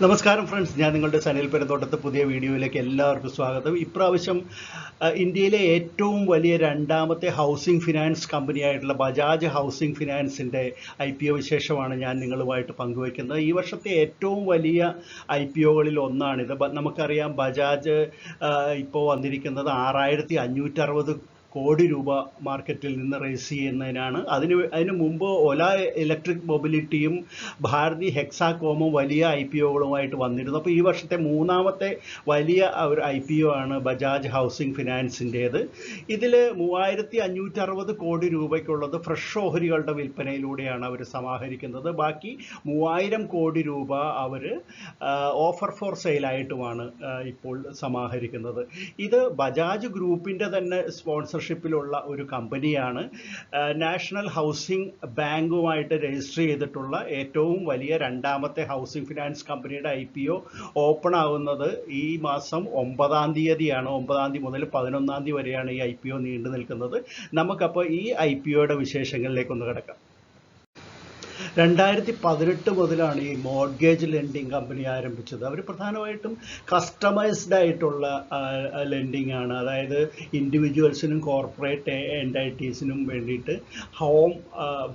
നമസ്കാരം ഫ്രണ്ട്സ്, ഞാൻ നിങ്ങളുടെ സനിൽ പെരുന്തോട്ടത്ത് പുതിയ വീഡിയോയിലേക്ക് എല്ലാവർക്കും സ്വാഗതം. ഇപ്രാവശ്യം ഇന്ത്യയിലെ ഏറ്റവും വലിയ രണ്ടാമത്തെ ഹൗസിംഗ് ഫിനാൻസ് കമ്പനിയായിട്ടുള്ള ബജാജ് ഹൗസിംഗ് ഫിനാൻസിൻ്റെ IPO വിശേഷമാണ് ഞാൻ നിങ്ങളുമായിട്ട് പങ്കുവയ്ക്കുന്നത്. ഈ വർഷത്തെ ഏറ്റവും വലിയ IPOകളിൽ ഒന്നാണിത്. നമുക്കറിയാം, ബജാജ് ഇപ്പോൾ വന്നിരിക്കുന്നത് 6560 കോടി രൂപ മാർക്കറ്റിൽ നിന്ന് റേസ് ചെയ്യുന്നതിനാണ്. അതിന് മുമ്പ് ഒല ഇലക്ട്രിക് മൊബിലിറ്റിയും ഭാരതി ഹെക്സാകോമും വലിയ IPOകളുമായിട്ട് വന്നിരുന്നു. അപ്പോൾ ഈ വർഷത്തെ മൂന്നാമത്തെ വലിയ ഒരു IPO ആണ് ബജാജ് ഹൗസിംഗ് ഫിനാൻസിൻ്റേത്. ഇതിൽ 3560 കോടി രൂപയ്ക്കുള്ളത് ഫ്രഷ് ഓഹരികളുടെ വിൽപ്പനയിലൂടെയാണ് അവർ സമാഹരിക്കുന്നത്. ബാക്കി 3000 കോടി രൂപ അവർ ഓഫർ ഫോർ സെയിലായിട്ടുമാണ് ഇപ്പോൾ സമാഹരിക്കുന്നത്. ഇത് ബജാജ് ഗ്രൂപ്പിൻ്റെ തന്നെ സ്പോൺസർഷിപ്പിലുള്ള ഒരു കമ്പനിയാണ്. നാഷണൽ ഹൗസിംഗ് ബാങ്കുമായിട്ട് രജിസ്റ്റർ ചെയ്തിട്ടുള്ള ഏറ്റവും വലിയ രണ്ടാമത്തെ ഹൗസിംഗ് ഫിനാൻസ് കമ്പനിയുടെ IPO ഓപ്പൺ ആകുന്നത് ഈ മാസം 9-ാം തീയതിയാണ്. 9-ാം തീയതി മുതൽ 11-ാം തീയതി വരെയാണ് ഈ IPO നീണ്ടു നിൽക്കുന്നത്. നമുക്കപ്പോൾ ഈ IPOയുടെ വിശേഷങ്ങളിലേക്കൊന്ന് കിടക്കാം. 2018 മുതലാണ് ഈ മോർഗേജ് ലെൻഡിങ് കമ്പനി ആരംഭിച്ചത്. അവർ പ്രധാനമായിട്ടും കസ്റ്റമൈസ്ഡ് ആയിട്ടുള്ള ലെൻഡിങ് ആണ്. അതായത് ഇൻഡിവിജ്വൽസിനും കോർപ്പറേറ്റ് എൻറ്റൈറ്റീസിനും വേണ്ടിയിട്ട്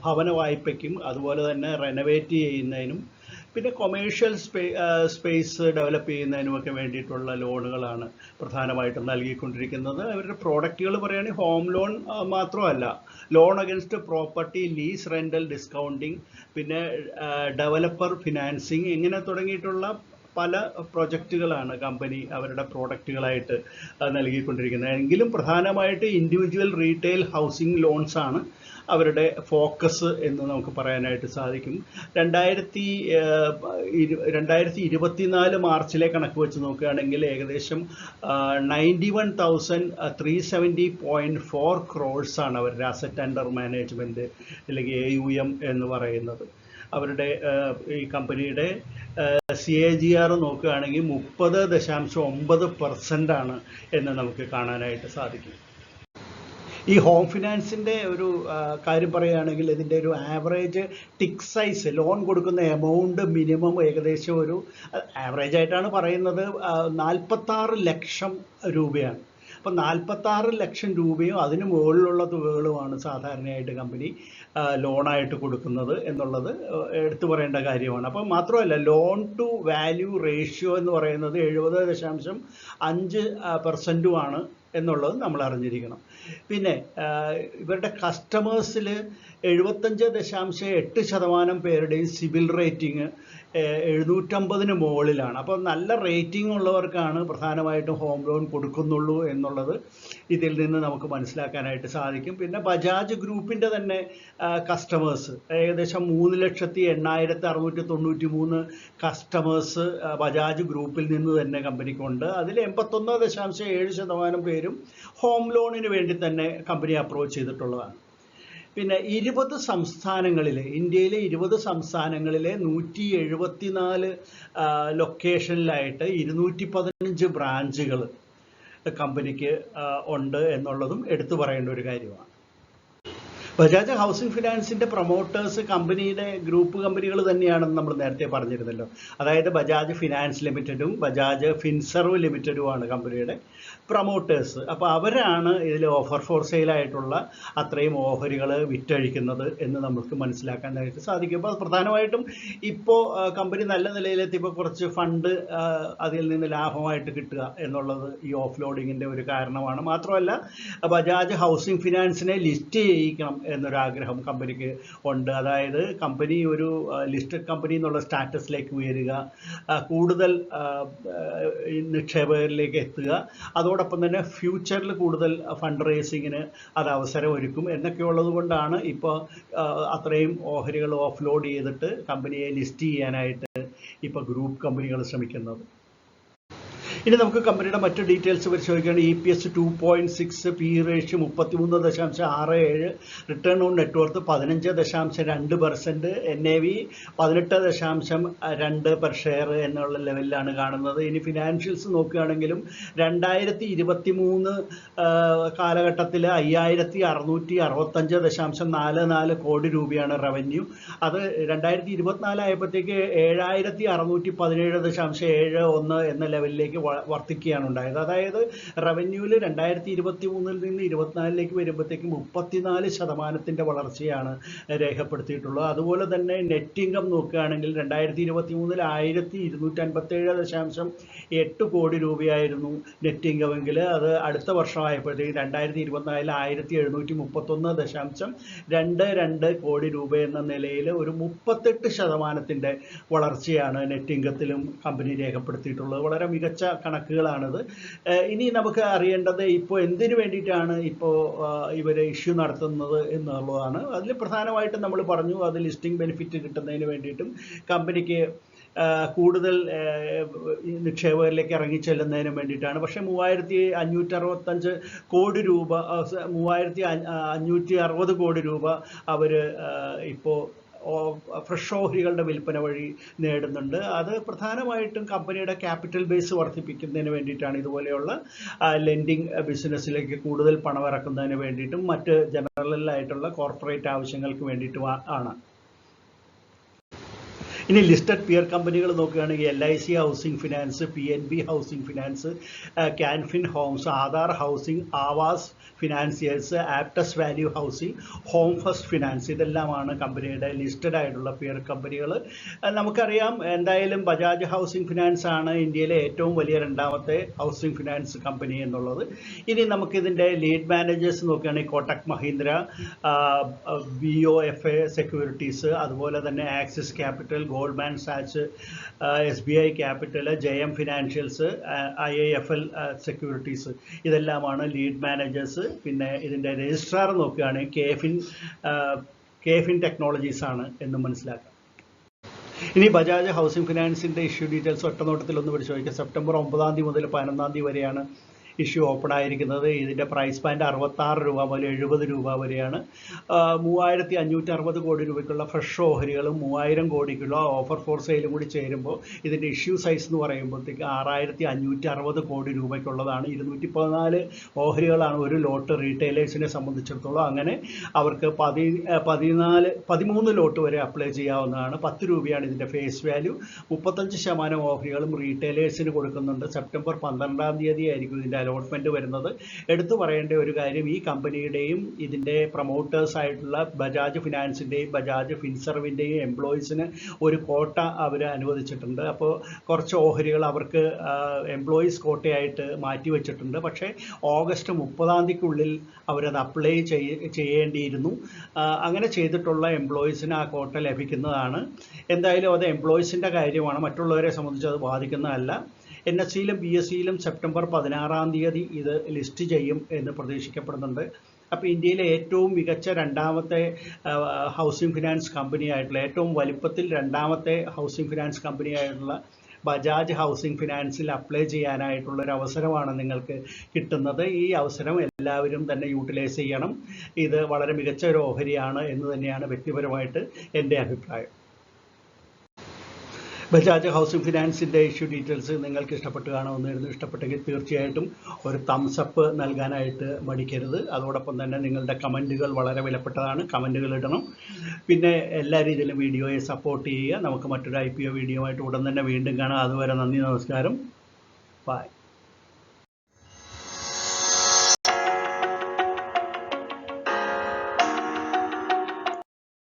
ഭവന വായ്പയ്ക്കും അതുപോലെ തന്നെ റെനോവേറ്റ് ചെയ്യുന്നതിനും പിന്നെ കൊമേഴ്ഷ്യൽ സ്പേസ് ഡെവലപ്പ് ചെയ്യുന്നതിനുമൊക്കെ വേണ്ടിയിട്ടുള്ള ലോണുകളാണ് പ്രധാനമായിട്ടും നൽകിക്കൊണ്ടിരിക്കുന്നത്. അവരുടെ പ്രോഡക്റ്റുകൾ പറയുകയാണെങ്കിൽ ഹോം ലോൺ മാത്രമല്ല, loan against property, lease rental discounting, പിന്നെ ഡെവലപ്പർ ഫിനാൻസിങ്, ഇങ്ങനെ തുടങ്ങിയിട്ടുള്ള പല പ്രൊജക്റ്റുകളാണ് കമ്പനി അവരുടെ പ്രോഡക്റ്റുകളായിട്ട് നൽകിക്കൊണ്ടിരിക്കുന്നത്. എങ്കിലും പ്രധാനമായിട്ട് ഇൻഡിവിജ്വൽ റീറ്റെയിൽ ഹൗസിംഗ് ലോൺസാണ് അവരുടെ ഫോക്കസ് എന്ന് നമുക്ക് പറയാനായിട്ട് സാധിക്കും. 2024 മാർച്ചിലെ കണക്ക് വെച്ച് നോക്കുകയാണെങ്കിൽ ഏകദേശം 91,370.4 crores അവരുടെ അസറ്റ് അണ്ടർ മാനേജ്മെൻറ്റ് അല്ലെങ്കിൽ AUM എന്ന് പറയുന്നത്. അവരുടെ ഈ കമ്പനിയുടെ CAGR നോക്കുകയാണെങ്കിൽ 30.9% എന്ന് നമുക്ക് കാണാനായിട്ട് സാധിക്കും. ഈ ഹോം ഫിനാൻസിൻ്റെ ഒരു കാര്യം പറയുകയാണെങ്കിൽ ഇതിൻ്റെ ഒരു ആവറേജ് ടിക്ക് സൈസ്, ലോൺ കൊടുക്കുന്ന എമൗണ്ട് മിനിമം ഏകദേശം ഒരു ആവറേജ് ആയിട്ടാണ് പറയുന്നത് 46 ലക്ഷം രൂപയാണ്. അപ്പം 46 ലക്ഷം രൂപയും അതിന് മുകളിലുള്ള തുകകളുമാണ് സാധാരണയായിട്ട് കമ്പനി ലോണായിട്ട് കൊടുക്കുന്നത് എന്നുള്ളത് എടുത്തു പറയേണ്ട കാര്യമാണ്. അപ്പം മാത്രമല്ല, ലോൺ ടു വാല്യൂ റേഷ്യോ എന്ന് പറയുന്നത് 70.5% എന്നുള്ളത് നമ്മൾ അറിഞ്ഞിരിക്കണം. പിന്നെ ഇവരുടെ കസ്റ്റമേഴ്സിൽ 75.8% പേരുടെയും സിബിൽ റേറ്റിംഗ് 750 മുകളിലാണ്. അപ്പോൾ നല്ല റേറ്റിംഗ് ഉള്ളവർക്കാണ് പ്രധാനമായിട്ടും ഹോം ലോൺ കൊടുക്കുന്നുള്ളൂ എന്നുള്ളത് ഇതിൽ നിന്ന് നമുക്ക് മനസ്സിലാക്കാനായിട്ട് സാധിക്കും. പിന്നെ ബജാജ് ഗ്രൂപ്പിൻ്റെ തന്നെ കസ്റ്റമേഴ്സ് ഏകദേശം 3,08,693 കസ്റ്റമേഴ്സ് ബജാജ് ഗ്രൂപ്പിൽ നിന്ന് തന്നെ കമ്പനിക്കുണ്ട്. അതിൽ 81.7% പേരും ഹോം ലോണിന് വേണ്ടി തന്നെ കമ്പനി അപ്രോച്ച് ചെയ്തിട്ടുള്ളതാണ്. പിന്നെ 20 സംസ്ഥാനങ്ങളിലെ, ഇന്ത്യയിലെ 20 സംസ്ഥാനങ്ങളിലെ 174 ലൊക്കേഷനിലായിട്ട് 215 ബ്രാഞ്ചുകൾ കമ്പനിക്ക് ഉണ്ട് എന്നുള്ളതും എടുത്തു പറയേണ്ട ഒരു കാര്യമാണ്. ബജാജ് ഹൗസിംഗ് ഫിനാൻസിൻ്റെ പ്രൊമോട്ടേഴ്സ് കമ്പനിയുടെ ഗ്രൂപ്പ് കമ്പനികൾ തന്നെയാണെന്ന് നമ്മൾ നേരത്തെ പറഞ്ഞിരുന്നല്ലോ. അതായത് ബജാജ് ഫിനാൻസ് ലിമിറ്റഡും ബജാജ് ഫിൻസർവ് ലിമിറ്റഡുമാണ് കമ്പനിയുടെ പ്രൊമോട്ടേഴ്സ്. അപ്പോൾ അവരാണ് ഇതിൽ ഓഫർ ഫോർ സെയിലായിട്ടുള്ള അത്രയും ഓഹരികൾ വിറ്റഴിക്കുന്നത് എന്ന് നമുക്ക് മനസ്സിലാക്കാനായിട്ട് സാധിക്കും. അപ്പോൾ പ്രധാനമായിട്ടും ഇപ്പോൾ കമ്പനി നല്ല നിലയിലെത്തിയപ്പോൾ കുറച്ച് ഫണ്ട് അതിൽ നിന്ന് ലാഭമായിട്ട് കിട്ടുക എന്നുള്ളത് ഈ ഓഫ് ലോഡിങ്ങിൻ്റെ ഒരു കാരണമാണ്. മാത്രമല്ല, ബജാജ് ഹൗസിംഗ് ഫിനാൻസിനെ ലിസ്റ്റ് ചെയ്യിക്കണം എന്നൊരാഗ്രഹം കമ്പനിക്ക് ഉണ്ട്. അതായത് കമ്പനി ഒരു ലിസ്റ്റഡ് കമ്പനി എന്നുള്ള സ്റ്റാറ്റസിലേക്ക് ഉയരുക, കൂടുതൽ നിക്ഷേപകരിലേക്ക് എത്തുക, അതോടൊപ്പം തന്നെ ഫ്യൂച്ചറിൽ കൂടുതൽ ഫണ്ട് റേസിങ്ങിന് അത് അവസരമൊരുക്കും എന്നൊക്കെ ഉള്ളത് കൊണ്ടാണ് ഇപ്പോൾ അത്രയും ഓഹരികൾ ഓഫ് ലോഡ് ചെയ്തിട്ട് കമ്പനിയെ ലിസ്റ്റ് ചെയ്യാനായിട്ട് ഇപ്പോൾ ഗ്രൂപ്പ് കമ്പനികൾ ശ്രമിക്കുന്നത്. ഇനി നമുക്ക് കമ്പനിയുടെ മറ്റ് ഡീറ്റെയിൽസ് പരിശോധിക്കുകയാണ്. EPS 2.6, P ratio 33.67, return on net worth 15.2%, NAV 18.2 per share എന്നുള്ള ലെവലിലാണ് കാണുന്നത്. ഇനി ഫിനാൻഷ്യൽസ് നോക്കുകയാണെങ്കിലും 2023 കാലഘട്ടത്തിൽ 5665.44 കോടി രൂപയാണ് റവന്യൂ. അത് 2024 ആയപ്പോഴത്തേക്ക് 7617.71 എന്ന ലെവലിലേക്ക് വർദ്ധിക്കുകയാണ് ഉണ്ടായത്. അതായത് റവന്യൂവിൽ 2023 നിന്ന് 24 വരുമ്പോഴത്തേക്കും 34% വളർച്ചയാണ് രേഖപ്പെടുത്തിയിട്ടുള്ളത്. അതുപോലെ തന്നെ നെറ്റ് ഇൻകം നോക്കുകയാണെങ്കിൽ 2023 1257.8 കോടി രൂപയായിരുന്നു നെറ്റ് ഇൻകമെങ്കിൽ അത് അടുത്ത വർഷമായപ്പോഴത്തേക്ക് 2024 1731.22 കോടി രൂപ എന്ന നിലയിൽ ഒരു 38% വളർച്ചയാണ് നെറ്റ് ഇൻകത്തിലും കമ്പനി രേഖപ്പെടുത്തിയിട്ടുള്ളത്. വളരെ മികച്ച കണക്കുകളാണിത്. ഇനി നമുക്ക് അറിയേണ്ടത് ഇപ്പോൾ എന്തിനു വേണ്ടിയിട്ടാണ് ഇപ്പോൾ ഇവർ ഇഷ്യൂ നടത്തുന്നത് എന്നുള്ളതാണ്. അതിൽ പ്രധാനമായിട്ടും നമ്മൾ പറഞ്ഞു, അത് ലിസ്റ്റിംഗ് ബെനിഫിറ്റ് കിട്ടുന്നതിന് വേണ്ടിയിട്ടും കമ്പനിക്ക് കൂടുതൽ നിക്ഷേപകരിലേക്ക് ഇറങ്ങിച്ചെല്ലുന്നതിന് വേണ്ടിയിട്ടാണ്. പക്ഷേ 3565 കോടി രൂപ 3560 കോടി രൂപ അവർ ഇപ്പോൾ ഫ്രഷ് ഓഹരികളുടെ വിൽപ്പന വഴി നേടുന്നുണ്ട്. അത് പ്രധാനമായിട്ടും കമ്പനിയുടെ ക്യാപിറ്റൽ ബേസ് വർദ്ധിപ്പിക്കുന്നതിന് വേണ്ടിയിട്ടാണ്. ഇതുപോലെയുള്ള ലെൻഡിങ് ബിസിനസ്സിലേക്ക് കൂടുതൽ പണം ഇറക്കുന്നതിന് വേണ്ടിയിട്ടും മറ്റ് ജനറലായിട്ടുള്ള കോർപ്പറേറ്റ് ആവശ്യങ്ങൾക്ക് വേണ്ടിയിട്ടും ആണ്. ഇനി ലിസ്റ്റഡ് പിയർ കമ്പനികൾ നോക്കുകയാണെങ്കിൽ LIC housing finance, PNB housing finance, Canfin homes, Aadhaar housing, Aavas financiers, Aptus value housing, home first finance, ഇതെല്ലാമാണ് കമ്പനിയുടെ ലിസ്റ്റഡ് ആയിട്ടുള്ള പിയർ കമ്പനികൾ. നമുക്കറിയാം എന്തായാലും ബജാജ് ഹൗസിംഗ് ഫിനാൻസ് ആണ് ഇന്ത്യയിലെ ഏറ്റവും വലിയ രണ്ടാമത്തെ ഹൗസിംഗ് ഫിനാൻസ് കമ്പനി എന്നുള്ളത്. ഇനി നമുക്കിതിൻ്റെ ലീഡ് മാനേജേഴ്സ് നോക്കുകയാണെങ്കിൽ കോട്ടക് മഹീന്ദ്ര, BOFA സെക്യൂരിറ്റീസ്, അതുപോലെ തന്നെ Axis capital, Goldman Sachs, SBI capital, JM financials, IIFL securities, ഇതെല്ലാമാണ് ലീഡ് മാനേജേഴ്സ്. പിന്നെ ഇതിൻ്റെ രജിസ്ട്രാർ നോക്കുകയാണെങ്കിൽ KFIN ടെക്നോളജീസ് ആണ് എന്ന് മനസ്സിലാക്കാം. ഇനി ബജാജ് ഹൗസിംഗ് ഫിനാൻസിൻ്റെ ഇഷ്യൂ ഡീറ്റെയിൽസ് ഒറ്റനോട്ടത്തിൽ ഒന്ന് പരിശോധിക്കാം. സെപ്റ്റംബർ 9 മുതൽ 11 വരെയാണ് ഇഷ്യൂ ഓപ്പൺ ആയിരിക്കുന്നത്. ഇതിൻ്റെ പ്രൈസ് ബാൻഡ് 66 രൂപ മുതൽ 70 രൂപ വരെയാണ്. 3560 കോടി രൂപയ്ക്കുള്ള ഫ്രഷ് ഓഹരികളും 3000 കോടിക്കുള്ള ഓഫർ ഫോർ സെയിലും കൂടി ചേരുമ്പോൾ ഇതിൻ്റെ ഇഷ്യൂ സൈസ് എന്ന് പറയുമ്പോഴത്തേക്ക് 6560 കോടി രൂപയ്ക്കുള്ളതാണ്. 214 ഓഹരികളാണ് ഒരു ലോട്ട് റീറ്റെയിലേഴ്സിനെ സംബന്ധിച്ചിടത്തോളം. അങ്ങനെ അവർക്ക് 13 ലോട്ട് വരെ അപ്ലൈ ചെയ്യാവുന്നതാണ്. 10 രൂപയാണ് ഇതിൻ്റെ ഫേസ് വാല്യൂ. 35% ഓഹരികളും റീറ്റെയിലേഴ്സിന് കൊടുക്കുന്നുണ്ട്. സെപ്റ്റംബർ 12 ആയിരിക്കും ഇതിൻ്റെ അലോട്ട്മെൻറ്റ് വരുന്നത്. എടുത്തു പറയേണ്ട ഒരു കാര്യം, ഈ കമ്പനിയുടെയും ഇതിൻ്റെ പ്രൊമോട്ടേഴ്സ് ആയിട്ടുള്ള ബജാജ് ഫിനാൻസിൻ്റെയും ബജാജ് ഫിൻസർവിൻ്റെയും എംപ്ലോയീസിന് ഒരു കോട്ട അവർ അനുവദിച്ചിട്ടുണ്ട്. അപ്പോൾ കുറച്ച് ഓഹരികൾ അവർക്ക് എംപ്ലോയീസ് കോട്ടയായിട്ട് മാറ്റി വെച്ചിട്ടുണ്ട്. പക്ഷേ ഓഗസ്റ്റ് 30 അവരത് അപ്ലൈ ചെയ്യേണ്ടിയിരുന്നു. അങ്ങനെ ചെയ്തിട്ടുള്ള എംപ്ലോയീസിന് ആ കോട്ട ലഭിക്കുന്നതാണ്. എന്തായാലും അത് എംപ്ലോയീസിൻ്റെ കാര്യമാണ്, മറ്റുള്ളവരെ സംബന്ധിച്ച് അത് ബാധിക്കുന്നതല്ല. NSEയിലും BSEയിലും സെപ്റ്റംബർ 16 ഇത് ലിസ്റ്റ് ചെയ്യും എന്ന് പ്രതീക്ഷിക്കപ്പെടുന്നുണ്ട്. അപ്പോൾ ഇന്ത്യയിലെ ഏറ്റവും മികച്ച രണ്ടാമത്തെ ഹൗസിംഗ് ഫിനാൻസ് കമ്പനിയായിട്ടുള്ള, ഏറ്റവും വലിപ്പത്തിൽ രണ്ടാമത്തെ ഹൗസിംഗ് ഫിനാൻസ് കമ്പനിയായിട്ടുള്ള ബജാജ് ഹൗസിംഗ് ഫിനാൻസിൽ അപ്ലൈ ചെയ്യാനായിട്ടുള്ളൊരു അവസരമാണ് നിങ്ങൾക്ക് കിട്ടുന്നത്. ഈ അവസരം എല്ലാവരും തന്നെ യൂട്ടിലൈസ് ചെയ്യണം. ഇത് വളരെ മികച്ച ഒരു ഓഹരിയാണ് എന്ന് തന്നെയാണ് വ്യക്തിപരമായിട്ട് എൻ്റെ അഭിപ്രായം. ബജാജ് ഹൗസിംഗ് ഫിനാൻസിൻ്റെ ഇഷ്യൂ ഡീറ്റെയിൽസ് നിങ്ങൾക്ക് ഇഷ്ടപ്പെട്ട് കാണുമെന്നായിരുന്നു. ഇഷ്ടപ്പെട്ടെങ്കിൽ തീർച്ചയായിട്ടും ഒരു തംസ് അപ്പ് നൽകാനായിട്ട് മടിക്കരുത്. അതോടൊപ്പം തന്നെ നിങ്ങളുടെ കമൻറ്റുകൾ വളരെ വിലപ്പെട്ടതാണ്. കമൻറ്റുകൾ ഇടണം. പിന്നെ എല്ലാ രീതിയിലും വീഡിയോയെ സപ്പോർട്ട് ചെയ്യുക. നമുക്ക് മറ്റൊരു IPO വീഡിയോ ആയിട്ട് ഉടൻ തന്നെ വീണ്ടും കാണാം. അതുവരെ നന്ദി, നമസ്കാരം, ബൈ.